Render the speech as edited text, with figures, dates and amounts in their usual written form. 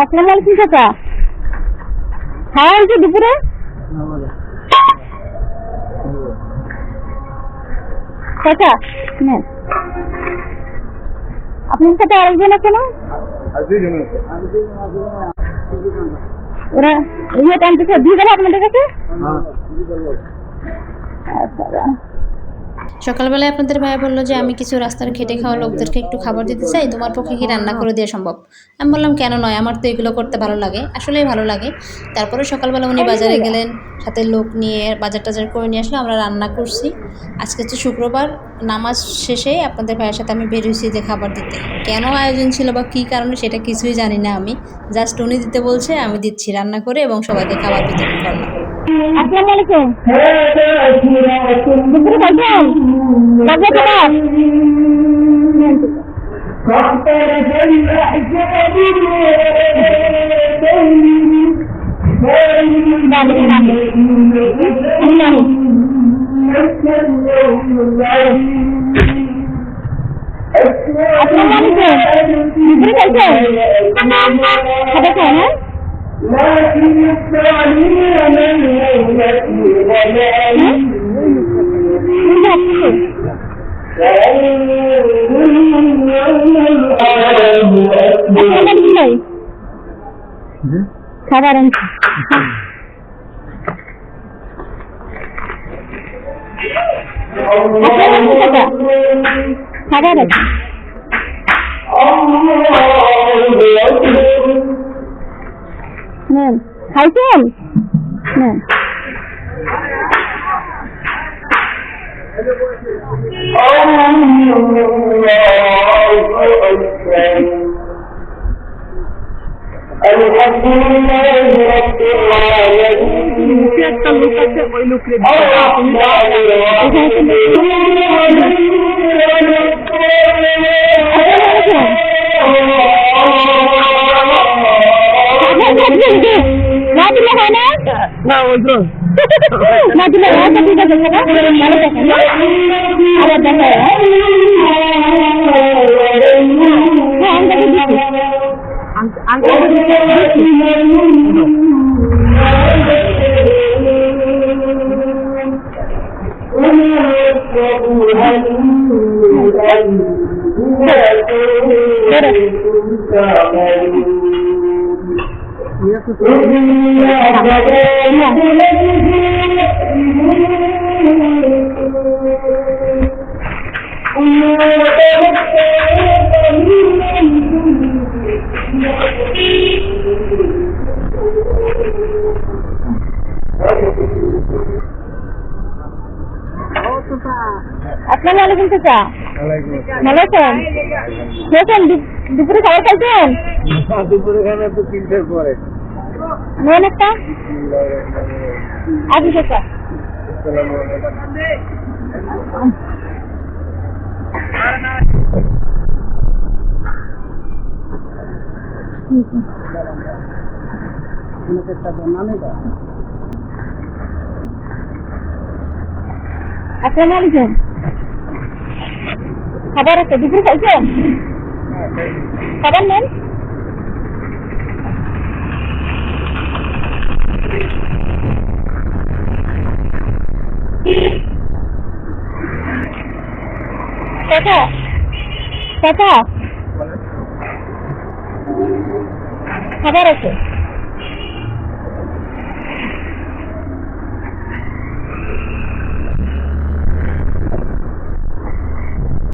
আসসালামু আলাইকুম চাচা। খাওয়া হয়েছে দুপুরে? চাচা নেন। আপনার সাথে আরেকজন আছে না? ওরা ইয়ে টানতেছে, দিয়ে গেল আপনাদের কাছে? আচ্ছা। সকালবেলায় আপনাদের ভাইয়া বললো যে আমি কিছু রাস্তার খেটে খাওয়া লোকদেরকে একটু খাবার দিতে চাই, তোমার পক্ষে কি রান্না করে দেওয়া সম্ভব? আমি বললাম কেন নয়, আমার তো এগুলো করতে ভালো লাগে, আসলেই ভালো লাগে। তারপরে সকালবেলা উনি বাজারে গেলেন, সাথে লোক নিয়ে বাজার টাজার করে নিয়ে আসলে আমরা রান্না করছি। আজকে হচ্ছে শুক্রবার, নামাজ শেষে আপনাদের ভাইয়ের সাথে আমি বের হয়েছি যে খাবার দিতে। কেন আয়োজন ছিল বা কী কারণে সেটা কিছুই জানি না আমি, জাস্ট উনি দিতে বলছে আমি দিচ্ছি রান্না করে এবং সবাইকে খাবার বিতরণ করলাম। আসসালামু আলাইকুম। দুপুরে খাইছেন? বাজে খাবার? আসসালামু আলাইকুম। দুপুরে খাইছেন? খাইছেন হ্যাঁ? খাবার আনছি। খাবার আছে। নেন, খাইছেন? নেন। একটা লোক আছে, ওই লোকের না দিলে হয় না? না ওই তো না দিলে হয় না, ঠিক আছে ভালো থাকেন। আবার দেখা আসসালামু আলাইকুম চাচা। ভালো আছেন? খেয়েছেন? দুপুরে খাবার খাইছেন? দুপুরে খানা তো 3টার পরে। নেন একটা। আচ্ছা চাচা। আসসালামু আলাইকুম। খাবার আছে? দুপুরে খাইছেন? খাবার নেন। চাচা চাচা খাবার আছে।